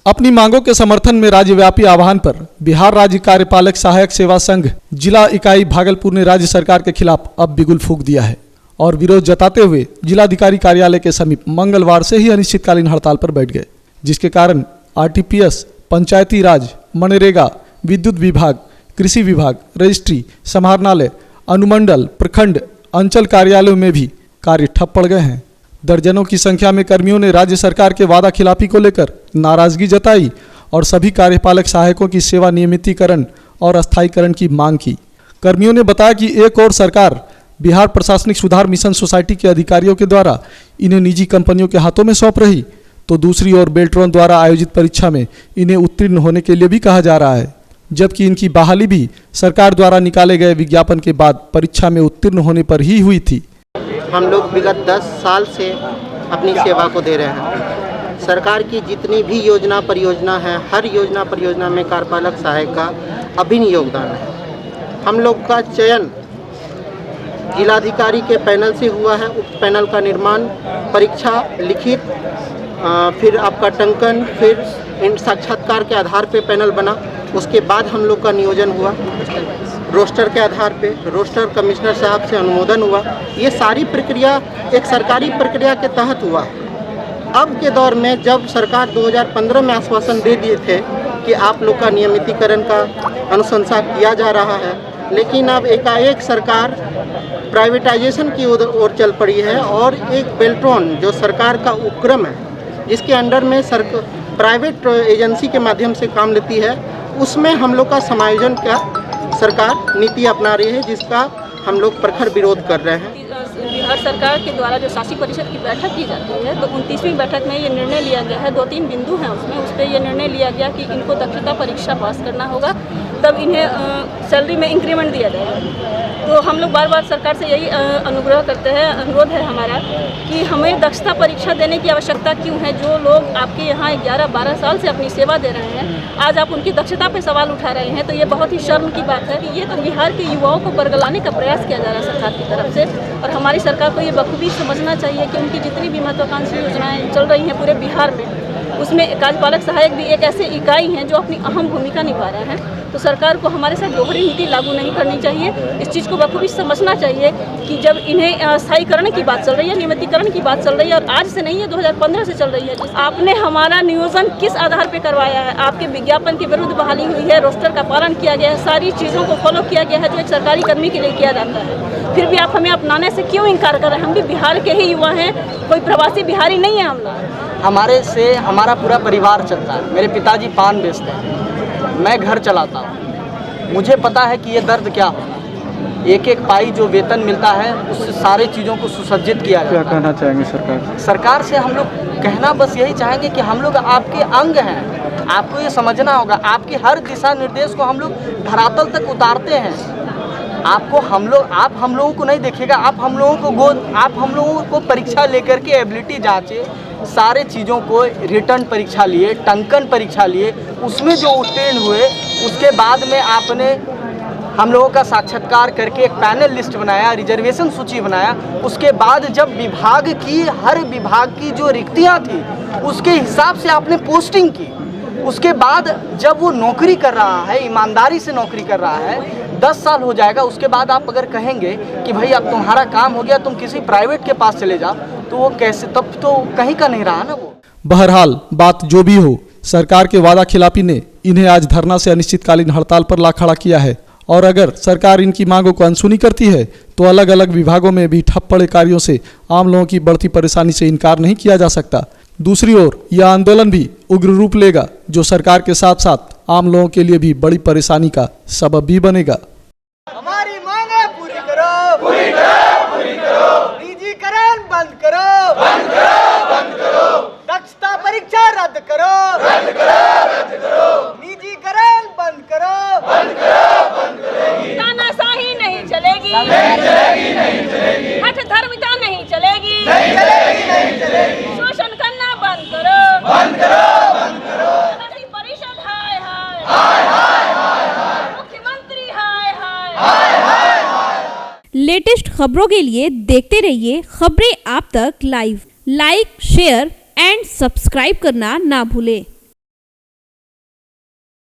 अपनी मांगों के समर्थन में राज्यव्यापी आह्वान पर बिहार राज्य कार्यपालक सहायक सेवा संघ जिला इकाई भागलपुर ने राज्य सरकार के खिलाफ अब बिगुल फूंक दिया है और विरोध जताते हुए जिलाधिकारी कार्यालय के समीप मंगलवार से ही अनिश्चितकालीन हड़ताल पर बैठ गए, जिसके कारण आरटीपीएस, पंचायती राज, मनरेगा, विद्युत विभाग, कृषि विभाग, रजिस्ट्री, समाहरणालय, अनुमंडल, प्रखंड, अंचल कार्यालयों में भी कार्य ठप पड़ गए हैं। दर्जनों की संख्या में कर्मियों ने राज्य सरकार के वादा खिलाफी को लेकर नाराजगी जताई और सभी कार्यपालक सहायकों की सेवा नियमितीकरण और अस्थायीकरण की मांग की। कर्मियों ने बताया कि एक और सरकार बिहार प्रशासनिक सुधार मिशन सोसाइटी के अधिकारियों के द्वारा इन्हें निजी कंपनियों के हाथों में सौंप रही, तो दूसरी ओर बेल्ट्रॉन द्वारा आयोजित परीक्षा में इन्हें उत्तीर्ण होने के लिए भी कहा जा रहा है, जबकि इनकी बहाली भी सरकार द्वारा निकाले गए विज्ञापन के बाद परीक्षा में उत्तीर्ण होने पर ही हुई थी। हम लोग विगत 10 साल से अपनी सेवा को दे रहे हैं। सरकार की जितनी भी योजना परियोजना है, हर योजना परियोजना में कार्यपालक सहायक का अभिन्न योगदान है। हम लोग का चयन जिलाधिकारी के पैनल से हुआ है। उप पैनल का निर्माण, परीक्षा, लिखित, फिर आपका टंकन, फिर इन साक्षात्कार के आधार पे पैनल बना। उसके बाद हम लोग का नियोजन हुआ रोस्टर के आधार पे। रोस्टर कमिश्नर साहब से अनुमोदन हुआ। ये सारी प्रक्रिया एक सरकारी प्रक्रिया के तहत हुआ। अब के दौर में जब सरकार 2015 में आश्वासन दे दिए थे कि आप लोग का नियमितीकरण का अनुशंसा किया जा रहा है, लेकिन अब एकाएक सरकार प्राइवेटाइजेशन की ओर चल पड़ी है और एक बेल्ट्रॉन जो सरकार का उपक्रम है, जिसके अंडर में प्राइवेट एजेंसी के माध्यम से काम लेती है, उसमें हम लोग का समायोजन का सरकार नीति अपना रही है, जिसका हम लोग प्रखर विरोध कर रहे हैं। बिहार सरकार के द्वारा जो शासी परिषद की बैठक की जाती है, तो 29वीं बैठक में ये निर्णय लिया गया है। 2-3 बिंदु हैं उसमें। उस पर यह निर्णय लिया गया कि इनको दक्षता परीक्षा पास करना होगा, तब इन्हें सैलरी में इंक्रीमेंट दिया जाएगा। तो हम लोग बार बार सरकार से यही अनुग्रह करते हैं, अनुरोध है हमारा कि हमें दक्षता परीक्षा देने की आवश्यकता क्यों है। जो लोग आपके यहाँ 11-12 साल से अपनी सेवा दे रहे हैं, आज आप उनकी दक्षता पे सवाल उठा रहे हैं, तो ये बहुत ही शर्म की बात है कि ये तो बिहार के युवाओं को बरगलाने का प्रयास किया जा रहा है सरकार की तरफ से। और हमारी सरकार को ये बखूबी समझना चाहिए कि उनकी जितनी भी महत्वाकांक्षी योजनाएँ चल रही हैं पूरे बिहार में, उसमें कार्यपालक सहायक भी एक ऐसे इकाई हैं जो अपनी अहम भूमिका निभा रहे हैं। तो सरकार को हमारे साथ दोहरी नीति लागू नहीं करनी चाहिए। इस चीज़ को बखूबी समझना चाहिए कि जब इन्हें स्थायीकरण की बात चल रही है, नियमितीकरण की बात चल रही है, और आज से नहीं है, 2015 से चल रही है। आपने हमारा नियोजन किस आधार पर करवाया है? आपके विज्ञापन के विरुद्ध बहाली हुई है, रोस्टर का पालन किया गया है, सारी चीज़ों को फॉलो किया गया है जो एक सरकारी कर्मी के लिए किया जाता है। फिर भी आप हमें अपनाने से क्यों इनकार कर रहे हैं? हम भी बिहार के ही युवा हैं, कोई प्रवासी बिहारी नहीं है हम लोग। हमारे से हमारा पूरा परिवार चलता है। मेरे पिताजी पान बेचते हैं, मैं घर चलाता हूँ। मुझे पता है कि ये दर्द क्या होता है। एक एक पाई जो वेतन मिलता है, उससे सारे चीज़ों को सुसज्जित किया जाता है। क्या कहना चाहेंगे सरकार से हम लोग कहना बस यही चाहेंगे कि हम लोग आपके अंग हैं, आपको ये समझना होगा। आपके हर दिशा निर्देश को हम लोग धरातल तक उतारते हैं। आप हम लोगों को नहीं देखिएगा, आप हम लोगों को परीक्षा लेकर के एबिलिटी जांचे, सारे चीज़ों को रिटर्न परीक्षा लिए, टंकन परीक्षा लिए, उसमें जो उत्तीर्ण हुए, उसके बाद में आपने हम लोगों का साक्षात्कार करके एक पैनल लिस्ट बनाया, रिजर्वेशन सूची बनाया। उसके बाद जब हर विभाग की जो रिक्तियाँ थी, उसके हिसाब से आपने पोस्टिंग की। उसके बाद जब वो नौकरी कर रहा है, ईमानदारी से नौकरी कर रहा है, 10 साल हो जाएगा, उसके बाद आप अगर कहेंगे कि भाई अब तुम्हारा काम हो गया, तुम किसी प्राइवेट के पास चले जाओ, तो वो कैसे? तब तो कहीं का नहीं रहा ना वो। बहरहाल बात जो भी हो, सरकार के वादा खिलाफी ने इन्हें आज धरना से अनिश्चितकालीन हड़ताल पर ला खड़ा किया है। और अगर सरकार इनकी मांगों को अनसुनी करती है, तो अलग अलग विभागों में भी ठप पड़े कार्यों से आम लोगों की बढ़ती परेशानी से इनकार नहीं किया जा सकता। दूसरी ओर यह आंदोलन भी उग्र रूप लेगा, जो सरकार के साथ साथ आम लोगों के लिए भी बड़ी परेशानी का सबब भी बनेगा। हमारी मांगे पूरी करो, पूरी करो, पूरी करो। निजीकरण बंद करो, बंद करो, बंद करो। दक्षता परीक्षा रद्द करो, रद्द करो, रद्द करो। निजीकरण बंद करो, बंद करो, बंद करेगी। तानाशाही नहीं चलेगी, नहीं चलेगी, नहीं चलेगी। हठ धर्मिता नहीं चलेगी, नहीं चलेगी, नहीं चलेगी। शोषण करना बंद करो, बंद करो, बंद करो। परिषद हाय हाय, हाय हाय, हाय हाय। मुख्यमंत्री हाय हाय, हाय हाय, हाय। लेटेस्ट खबरों के लिए देखते रहिए खबरें आप तक live. Like, share and subscribe करना ना भूलें।